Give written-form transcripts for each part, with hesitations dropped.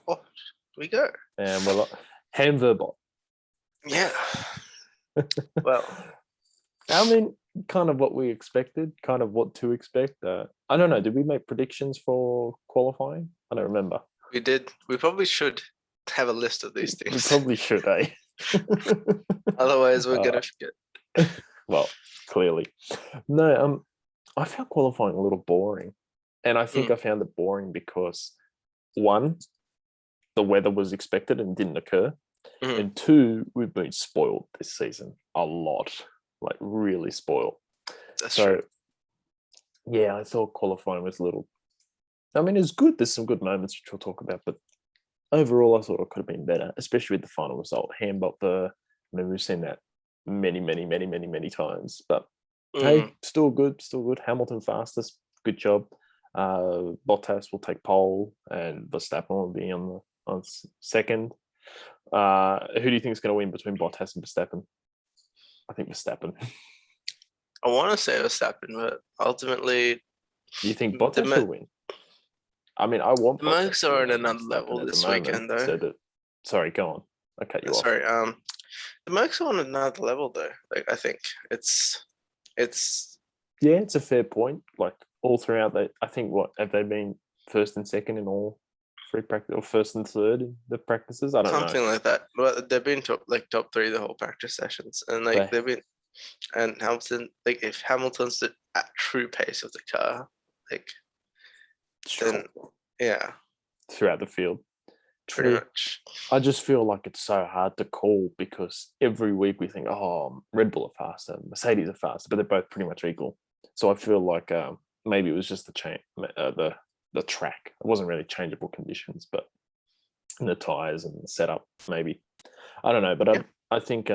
Oh, we go. And we're like, Hamverbot. Yeah. Well, I mean, kind of what we expected, kind of what to expect. I don't know. Did we make predictions for qualifying? I don't remember. we did. We probably should have a list of these We things. probably should, eh? Otherwise, we're gonna forget. Well, clearly. No, I found qualifying a little boring. And I think I found it boring because, one, the weather was expected and didn't occur. And two, we've been spoiled this season a lot, like really spoiled. That's true. Yeah, I thought qualifying was a little. I mean, it's good. There's some good moments which we'll talk about, but overall, I thought it could have been better, especially with the final result. Handbot I mean, we've seen that many times, but hey, still good. Hamilton fastest, good job. Bottas will take pole, and Verstappen will be on second. Who do you think is going to win between Bottas and Verstappen? I think Verstappen. I want to say Verstappen, but ultimately, Do you think Bottas will win? I mean, I want the Mercs are on another level this weekend, though. Sorry, go on. I cut you off. Sorry. The Mercs are on another level, though. Like, I think it's. Yeah, it's a fair point. Like all throughout, I think what have they been first and second in all three practice, or first and third in the practices? I don't know. Something like that. But they've been top three the whole practice sessions, and like they've been. And Hamilton, like if Hamilton's the true pace of the car, like then yeah, throughout the field, pretty much. I just feel like it's so hard to call because every week we think, oh, Red Bull are faster, Mercedes are faster, but they're both pretty much equal. So I feel like maybe it was just the track. It wasn't really changeable conditions, but the tires and the setup, maybe. I don't know, but I think.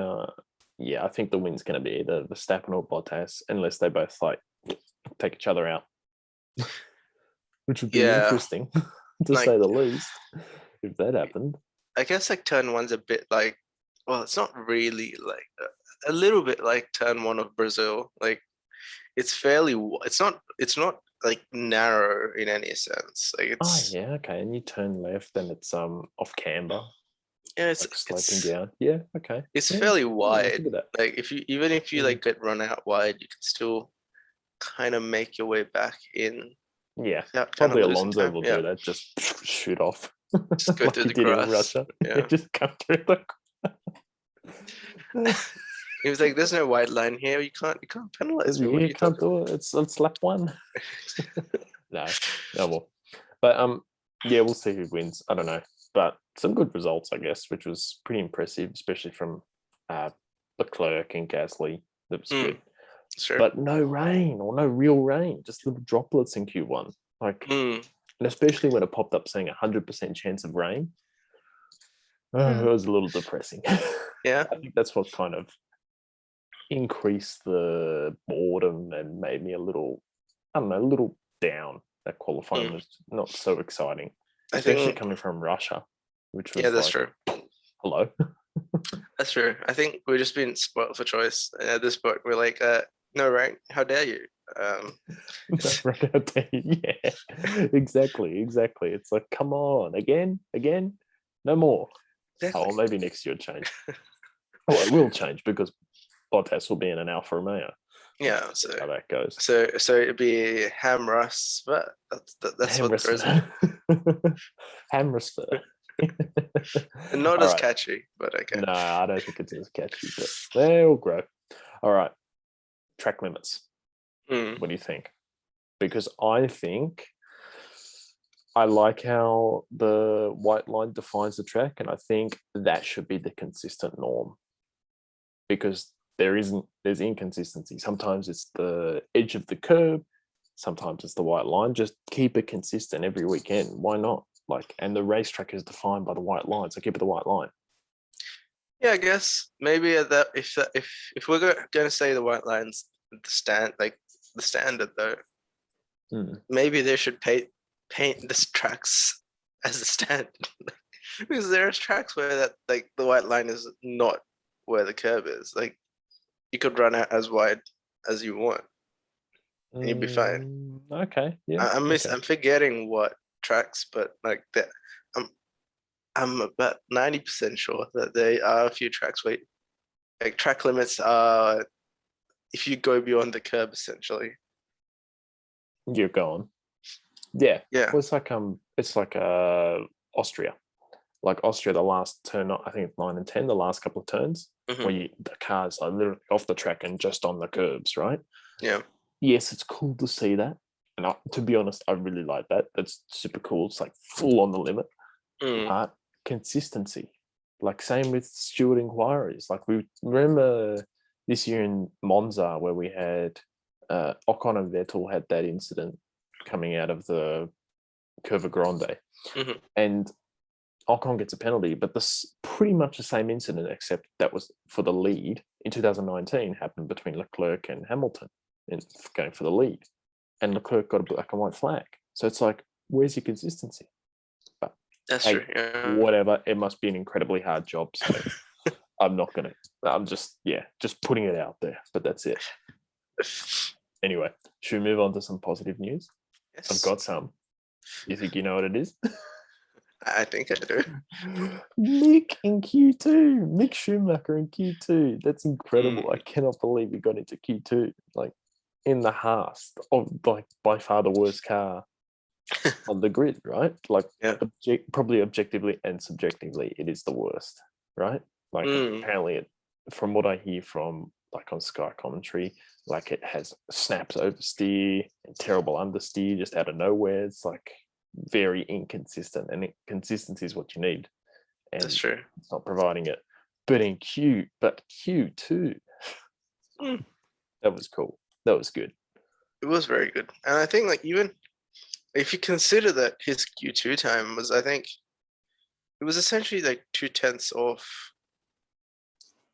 I think the win's going to be either Verstappen or Bottas, unless they both like take each other out, which would be interesting to say the least if that happened. I guess like turn one's a bit like, well, it's not really like a little bit like turn one of Brazil. Like it's fairly, it's not like narrow in any sense. Like it's. Oh yeah, okay. And you turn left, and it's off camber. Yeah, it's like sloping down. Yeah, okay. It's fairly wide. Like if you like get run out wide, you can still kind of make your way back in. Yeah, probably Alonso will do that. Just shoot off. Just go through the grass. In Russia. Yeah, just come through the. He was like, "There's no white line here. You can't penalize me. You can't do it. It's lap one." No more. But yeah, we'll see who wins. I don't know, but some good results, I guess, which was pretty impressive, especially from Leclerc and Gasly. That was good. Sure. But no rain, or no real rain, just little droplets in Q1. Like, and especially when it popped up saying 100% chance of rain, it was a little depressing. Yeah, I think that's what kind of increased the boredom and made me a little down. That qualifying was not so exciting, especially coming from Russia, which was that's true. Hello. That's true. I think we're just being spoiled for choice. At this point, we're like, no rain. How dare you? Yeah, exactly. It's like, come on, again, no more. Exactly. Oh, maybe next year it'll change. Well, it will change because Bottas will be in an Alfa Romeo. Yeah, so how that goes. So it'd be Ham Russ, but that's what there is. Ham Russ. Not as catchy, but okay. No, I don't think it's as catchy, but they'll grow. All right. Track limits. What do you think? Because I think I like how the white line defines the track, and I think that should be the consistent norm. Because there's inconsistency. Sometimes it's the edge of the curb, sometimes it's the white line. Just keep it consistent every weekend. Why not? Like, and the racetrack is defined by the white line, so keep it the white line. Yeah, I guess maybe if we're going to say the white line's the standard though, maybe they should paint the tracks as a standard. Because there are tracks where that like the white line is not where the curb is. Like you could run out as wide as you want, and you'd be fine. Okay, yeah. I'm forgetting what tracks, but like that. I'm about 90% sure that there are a few tracks where like track limits are if you go beyond the curb essentially. You're gone. Yeah. Yeah. Well, it's like Austria. Like Austria, the last turn, I think it's 9 and 10, the last couple of turns, where the cars are literally off the track and just on the curbs, right? Yeah. Yes, it's cool to see that. And to be honest, I really like that. That's super cool. It's like full on the limit. But consistency, like same with steward inquiries. Like we remember this year in Monza where we had Ocon and Vettel had that incident coming out of the Curva Grande. And Ocon gets a penalty, but this pretty much the same incident, except that was for the lead in 2019 happened between Leclerc and Hamilton in going for the lead. And Leclerc got a black and white flag. So it's like, where's your consistency? But that's true. Yeah. Whatever. It must be an incredibly hard job. So I'm just putting it out there. But that's it. Anyway, should we move on to some positive news? Yes. I've got some. You think you know what it is? I think I do. Mick in Q2. Mick Schumacher in Q2. That's incredible. I cannot believe he got into Q2. Like in the Haas, like by far the worst car on the grid, right? Like probably objectively and subjectively, it is the worst, right? Like apparently, from what I hear from like on Sky commentary, like it has snaps oversteer and terrible understeer just out of nowhere. It's like very inconsistent, and consistency is what you need. And that's true. It's not providing it. But Q2, that was cool. That was good. It was very good. And I think like even if you consider that his Q2 time was, I think it was essentially like 0.2 off.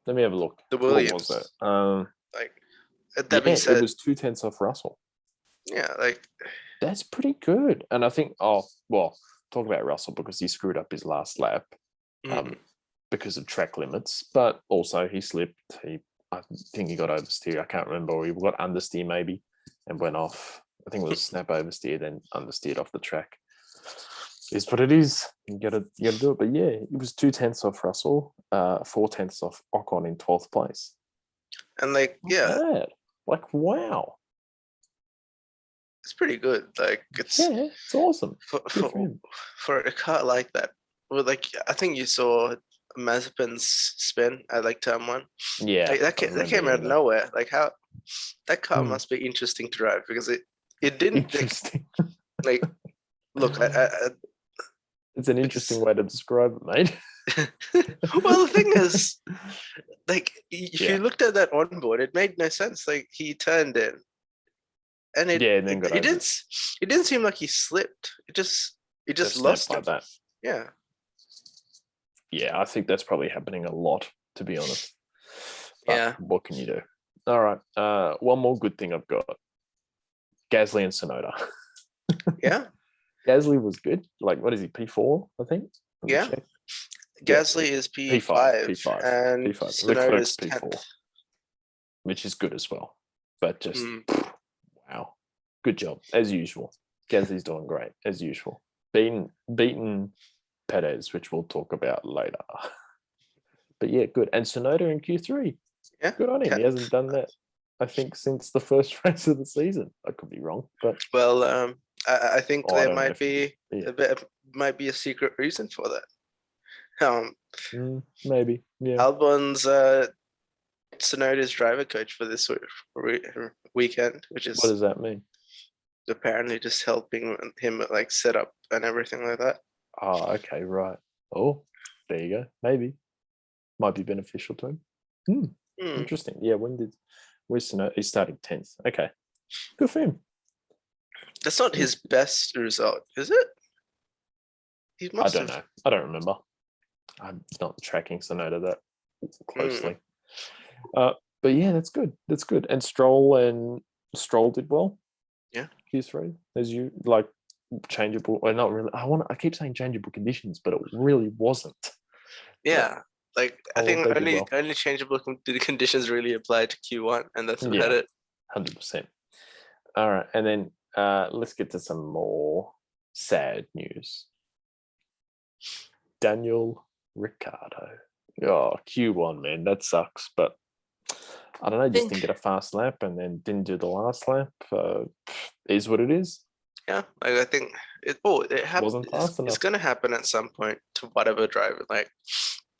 Let me have a look. The Williams. What was it? Like that being said, it was 0.2 off Russell. Yeah, like that's pretty good. And I think, talk about Russell because he screwed up his last lap because of track limits, but also he slipped. I think he got oversteer. I can't remember. He got understeer maybe and went off. I think it was snap oversteer, then understeered off the track. Is what it is. You gotta do it. But yeah, it was 0.2 off Russell, 0.4 off Ocon in 12th place. And like, Not bad. Like, wow. It's pretty good. Like it's awesome for a car like that. Well, like I think you saw Mazepin's spin at like turn 1. Yeah, like, that came out of nowhere. Like how that car must be interesting to drive because it didn't interesting. Like look, it's an interesting way to describe it, mate. Well, the thing is, like if you looked at that onboard, it made no sense. Like he turned in. And it didn't seem like he slipped. It just lost like that. Yeah. Yeah, I think that's probably happening a lot, to be honest. But what can you do? All right. One more good thing I've got. Gasly and Tsunoda. Yeah. Gasly was good. Like, what is he? P4, I think. Yeah. Gasly is P5. P5. And P5. Leclerc's P4, 10th. which is good as well. But just wow, good job as usual. Gasly's doing great as usual. Beaten Perez, which we'll talk about later. But yeah, good. And Tsunoda in Q3. Yeah, good on him. He hasn't done that, I think, since the first race of the season. I could be wrong, but I think there might be might be a secret reason for that. Maybe. Yeah. Albon's Tsunoda's driver coach for this weekend, which is what does that mean? Apparently, just helping him like set up and everything like that. Oh, okay, right. Oh, there you go. Maybe might be beneficial to him. Interesting. Yeah. Where's Tsunoda? He's starting 10th. Okay, good for him. That's not his best result, is it? I don't know. I don't remember. I'm not tracking Tsunoda that closely. But yeah, that's good. That's good. And Stroll did well. Yeah. Q3, as you like, changeable. Or not really. I keep saying changeable conditions, but it really wasn't. Yeah. Like I think only changeable conditions really apply to Q1, and that's about it. 100%. All right, and then let's get to some more sad news. Daniel Ricciardo. Oh, Q1, man, that sucks. But I don't know, just didn't get a fast lap and then didn't do the last lap. Is what it is. Yeah, I think it Wasn't fast it's enough. going to happen at some point to whatever driver. Like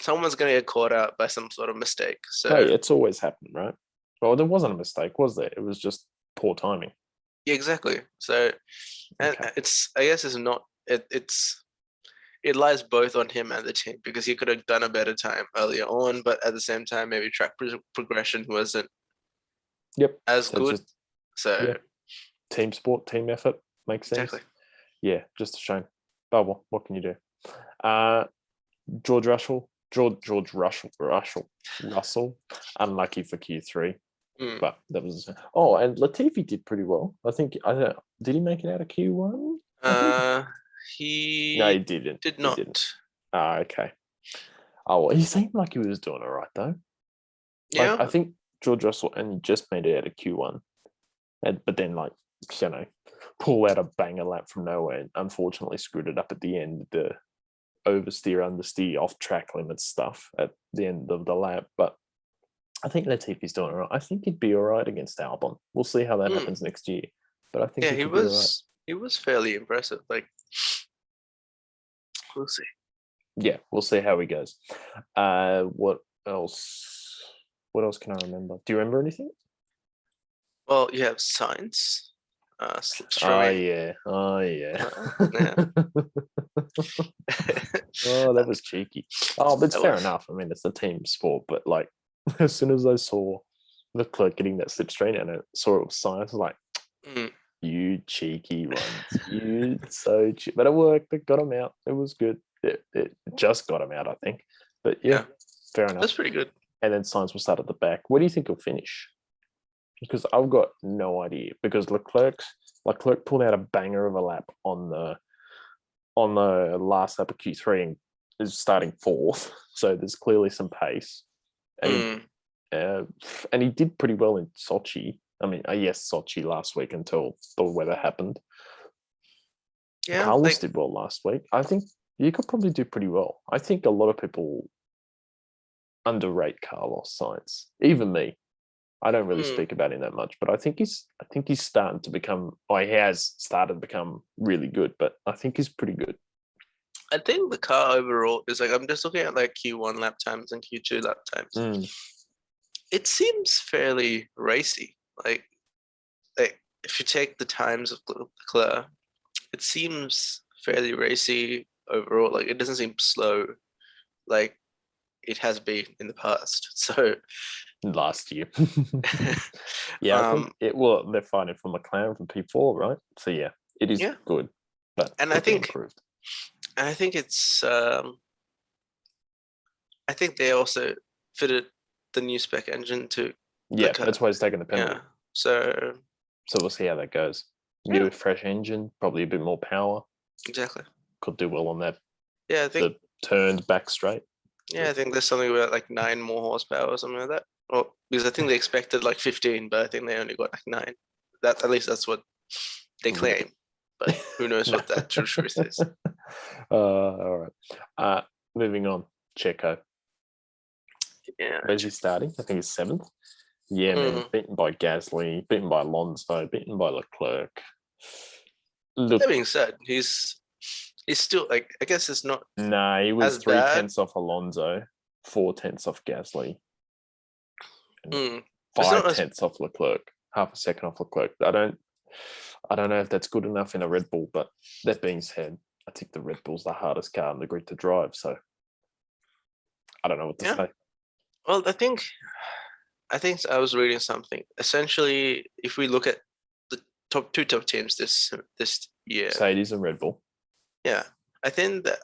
someone's going to get caught out by some sort of mistake. So Hey, it's always happened, right? Well, there wasn't a mistake, was there? It was just poor timing. yeah, exactly. So, and Okay. I guess it's not. It lies both on him and the team because he could have done a better time earlier on, but at the same time, maybe track progression wasn't Yep. as So good. just So team sport, team effort makes sense. exactly. Yeah, just a shame. Oh well, what can you do? George Russell, unlucky for Q3, but that was. Oh, and Latifi did pretty well. I think. I don't know, did he make it out of Q1? He No, he didn't. did He not. didn't. Okay. Oh, well, he seemed like he was doing all right though. Like, Yeah. I think George Russell and he just made it out of Q1, but then pull out a banger lap from nowhere and unfortunately screwed it up at the end. The oversteer, understeer, off track limits stuff at the end of the lap. But I think Latifi's doing all right. I think he'd be all right against Albon. We'll see how that happens next year. But I think he could be all right. He was fairly impressive. Like we'll see. Yeah, we'll see how he goes. What else? What else can I remember? Do you remember anything? Well, you have Science, slipstreaming. Oh yeah. Yeah. Oh, that was cheeky. Oh, but it's fair was. enough. I mean, it's a team sport, but like, as soon as I saw Leclerc getting that slipstream and I saw it was Science, I was like, you cheeky ones, you so cheap. But it worked. It got him out. It was good. It just got him out, I think. But yeah, fair enough. That's pretty good. And then Science will start at the back. Where do you think he'll finish? Because I've got no idea. Because Leclerc pulled out a banger of a lap on the last lap of Q3 and is starting fourth. So there's clearly some pace. And he did pretty well in Sochi. I mean, yes, Sochi last week until the weather happened. Yeah, Carlos did well last week. I think you could probably do pretty well. I think a lot of people underrate Carlos Sainz, even me. I don't really speak about him that much, but I think he's starting to become. He has started to become really good, but I think he's pretty good. I think the car overall is like I'm just looking at like Q1 lap times and Q2 lap times. It seems fairly racy. Like if you take the times of Leclerc, it seems fairly racy overall. Like it doesn't seem slow, like it has been in the past. So last year, yeah, I think it. Well, they're fighting for McLaren from P4, right? So yeah, it is good, but and I think improved. And I think it's. I think they also fitted the new spec engine to. Yeah, that's why he's taking the penalty. Yeah, so we'll see how that goes. New fresh engine, probably a bit more power. Exactly. Could do well on that. Yeah, I think the turned back straight. Yeah, I think there's something about like 9 more horsepower or something like that. Well, because I think they expected like 15, but I think they only got like 9. At least that's what they claim. But who knows what that true truth is. All right. Moving on. Checo. Yeah. Where's he starting? I think he's 7th. Yeah, man. Beaten by Gasly, beaten by Alonso, beaten by Leclerc. That being said, he's still like, I guess it's not. Nah, he was 3/10 off Alonso, 4/10 off Gasly, 5/10 off Leclerc, half a second off Leclerc. I don't know if that's good enough in a Red Bull, but that being said, I think the Red Bull's the hardest car in the grid to drive, so I don't know what to say. Well, I think I was reading something. Essentially, if we look at the two top teams this year, Mercedes and Red Bull. Yeah, I think I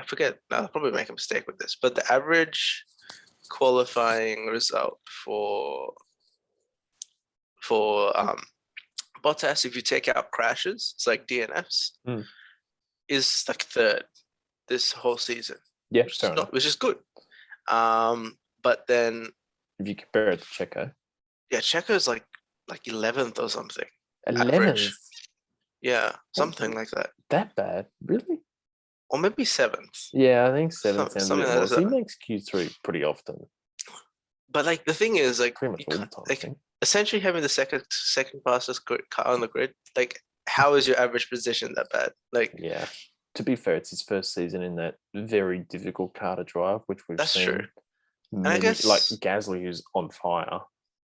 forget. I'll probably make a mistake with this, but the average qualifying result for Bottas, if you take out crashes, it's like DNFs, is like 3rd this whole season. Yeah, which is good. But then if you compare it to Checo, Checo's like 11th or something. 11th. Yeah, something like that. That bad, really? or maybe 7th. Yeah, I think 7th sounds a Something bit like more. So he that. makes Q3 pretty often. But like the thing is, like, Pretty much you all the can't, time, I like, think. essentially having the second fastest car on the grid, like, how is your average position that bad? Like, Yeah. To be fair, it's his first season in that very difficult car to drive, which we've that's true. seen And I many, like guess, Gasly, who's on fire,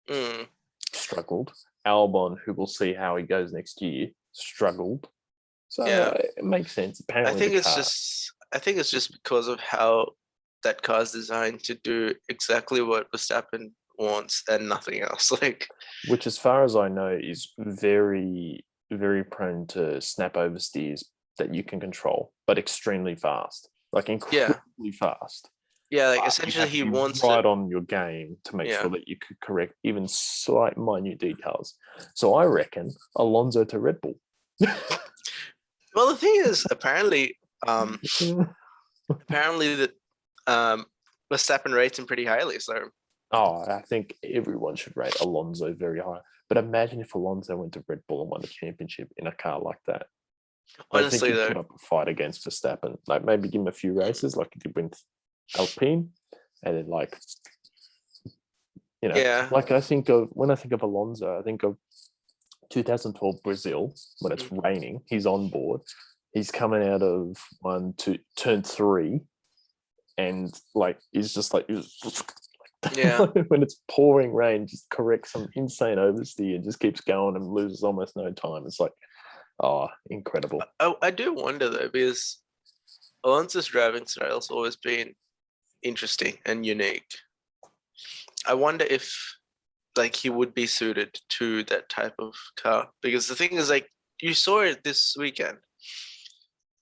mm, struggled. Albon, who we'll see how he goes next year, struggled. So yeah, it makes sense. Apparently, the car, I think it's just because of how that car's designed to do exactly what Verstappen wants and nothing else. Like, which, as far as I know, is very, very prone to snap oversteers that you can control, but extremely fast, like yeah, incredibly fast. yeah, like But you essentially have to he be wants to, right on your game to make yeah. sure that you could correct even slight minute details. So I reckon Alonso to Red Bull. Well, the thing is, apparently that Verstappen rates him pretty highly. So Oh, I think everyone should rate Alonso very high. But imagine if Alonso went to Red Bull and won the championship in a car like that. I think honestly, he'd though, put up a fight against Verstappen. Like maybe give him a few races, like he did with Alpine, and then yeah, like I think of when I think of Alonso, I think of 2012 Brazil when it's mm, raining. He's on board. He's coming out of turn 3, and like he's just like yeah. when it's pouring rain, just corrects some insane oversteer and just keeps going and loses almost no time. It's like, oh, incredible. I do wonder though, because Alonso's driving style's always been interesting and unique. I wonder if like he would be suited to that type of car, because the thing is, like, you saw it this weekend.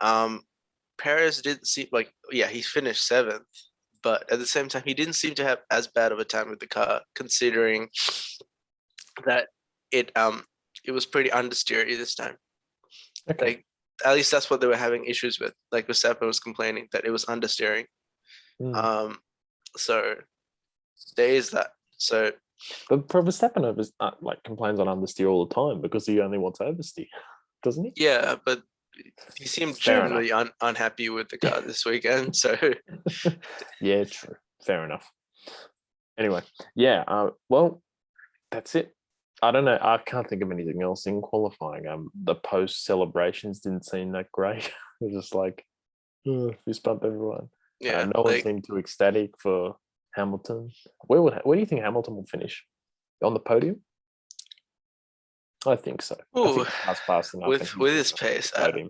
Um, Perez didn't seem like, yeah, he finished 7th, but at the same time, he didn't seem to have as bad of a time with the car, considering that it was pretty understeery this time. Okay. Like, at least that's what they were having issues with. Like Verstappen was complaining that it was understeering. Mm. Um, so there is that. So But Verstappen like complains on understeer all the time because he only wants oversteer, doesn't he? yeah, but he seemed Fair enough. genuinely unhappy with the car this weekend. So Yeah, true. Fair enough. Anyway, yeah. Well, that's it. I don't know. I can't think of anything else in qualifying. The post celebrations didn't seem that great. It was just like fist bump everyone. yeah, No one like, seemed too ecstatic for Hamilton. Where do you think Hamilton will finish? On the podium? I think so. I ooh, think the car's fast enough, and with he's his just on pace, the podium.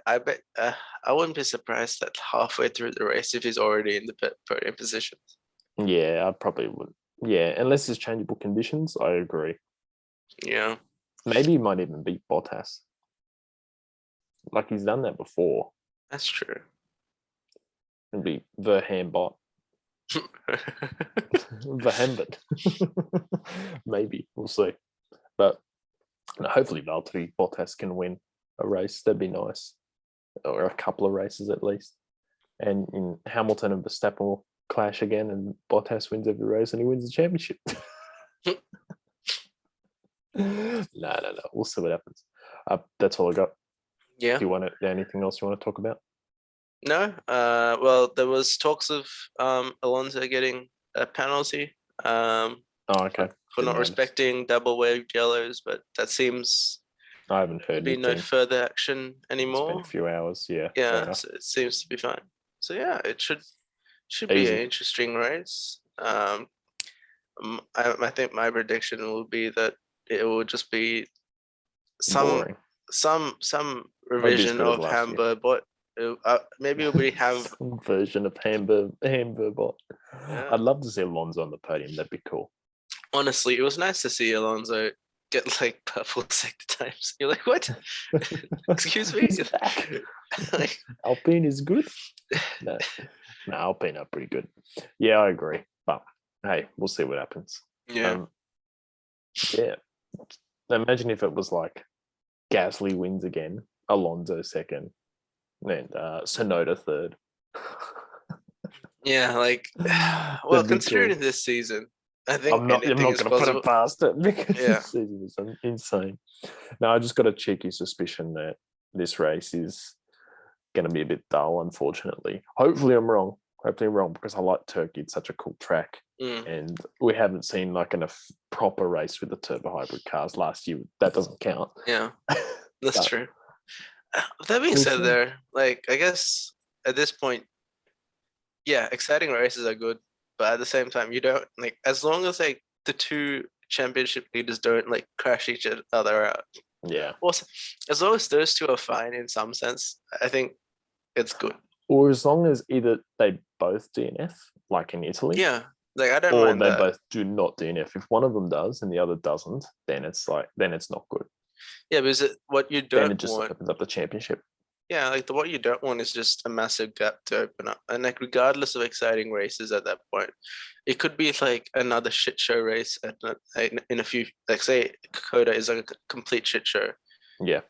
I bet I wouldn't be surprised that halfway through the race if he's already in the podium position. Yeah, I probably would. Yeah, unless it's changeable conditions, I agree. Yeah, Maybe he might even beat Bottas. Like he's done that before. that's true. It'd be the handbot. The handbot. Maybe. We'll see. But hopefully Valtteri Bottas can win a race. That'd be nice. Or a couple of races at least. And in Hamilton and Verstappen will clash again, and Bottas wins every race and he wins the championship. No. We'll see what happens. That's all I got. Yeah. Do you want anything else you want to talk about? No. Well, there was talks of Alonso getting a penalty Oh, okay. for not respecting double waved yellows, but that seems I haven't to heard be no anything. further action It's been a anymore. few hours. Yeah, fair Yeah, enough. so it seems to be fine. So yeah, it should be an Easy. interesting race. I think my prediction will be that it will just be some Boring. some Won't be as revision good as of last year. Hamburg, but maybe it'll be Some version of Hamburg bot. yeah. I'd love to see Alonso on the podium. That'd be cool. Honestly, it was nice to see Alonso get like purple sector times. You're like, what? Excuse me? He's back. Like, Alpine is good. No, Alpine are pretty good. Yeah, I agree. But hey, we'll see what happens. yeah. Yeah. Imagine if it was like Gasly wins again, Alonso second, and Sonoda third. Yeah, like, well, That'd be considering cool. this season, I think I'm not anything going is to put possible. it past it because Yeah. this season is insane. No, I just got a cheeky suspicion that this race is going to be a bit dull, unfortunately. Hopefully I'm wrong. Hopefully I'm wrong, because I like Turkey. It's such a cool track. And we haven't seen like a proper race with the turbo hybrid cars last year. That doesn't count. Yeah, that's true. That being said, there, like, I guess at this point, yeah, exciting races are good, but at the same time, you don't like, as long as like the two championship leaders don't like crash each other out. Yeah. Also, as long as those two are fine in some sense, I think it's good. Or as long as either they both DNF, like in Italy. Yeah, like I don't or mind they that. both do not DNF. If one of them does and the other doesn't, then it's not good. Yeah, because what you Then don't it just want, opens up the championship. yeah, like what you don't want is just a massive gap to open up. And like regardless of exciting races at that point, it could be like another shit show race in a few, like say Kokoda is like a complete shit show. Yeah.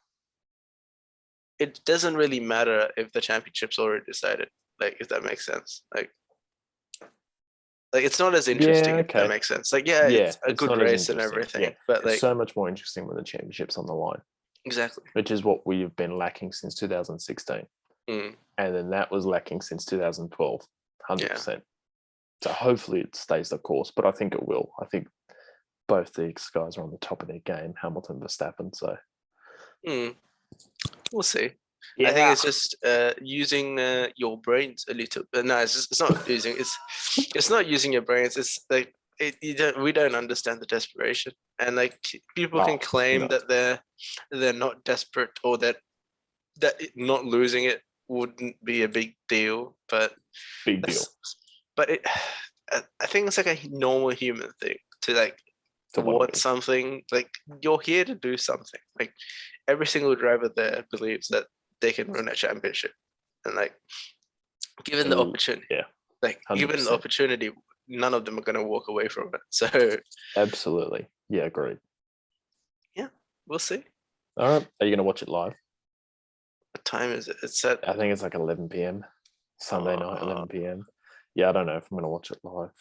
It doesn't really matter if the championship's already decided, like if that makes sense. Like it's not as interesting, if that makes sense. Like, yeah, it's a good race and everything, but like it's so much more interesting when the championship's on the line. Exactly. Which is what we have been lacking since 2016. And then that was lacking since 2012, 100%. So hopefully it stays the course, but I think it will. I think both these guys are on the top of their game, Hamilton, Verstappen. So we'll see. Yeah. I think it's just using your brains a little. No, it's not using. It's not using your brains. It's like we don't understand the desperation, and like people can claim that they're not desperate, or that not losing it wouldn't be a big deal. But big deal. But I think it's like a normal human thing to like to want something. Like you're here to do something. Like every single driver there believes that they can run a championship, and like given the opportunity, like 100%. Given the opportunity, none of them are going to walk away from it. So absolutely, yeah, agreed. Yeah, we'll see. All right, are you going to watch it live? What time is it? It's at, I think it's like 11 p.m. Sunday night, 11 p.m. Yeah, I don't know if I'm going to watch it live.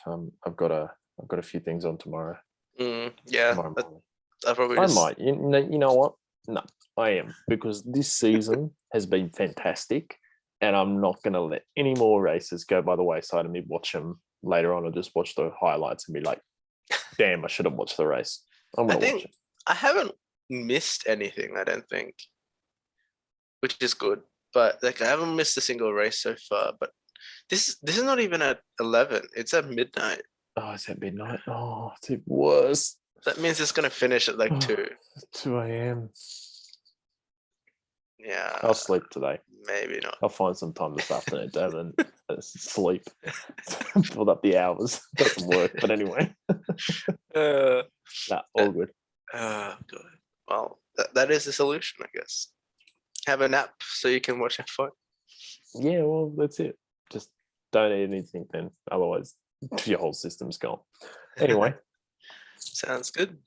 I've got a few things on tomorrow. Yeah, tomorrow morning. I might. You know what? No, I am, because this season has been fantastic, and I'm not going to let any more races go by the wayside and me watch them later on, or just watch the highlights and be like, damn, I should have watched the race. I'm going to watch it. I haven't missed anything, I don't think, which is good. But like I haven't missed a single race so far. But this is not even at 11. It's at midnight. Oh, it's at midnight. Oh, it's even worse. That means it's going to finish at like 2. 2 a.m. Yeah. I'll sleep today. Maybe not. I'll find some time this afternoon to have a sleep. Filled up the hours. Doesn't work, but anyway. All good. Good. Well, that is the solution, I guess. Have a nap so you can watch F1. Yeah, well, that's it. Just don't eat anything then. Otherwise, your whole system's gone. Anyway. Sounds good.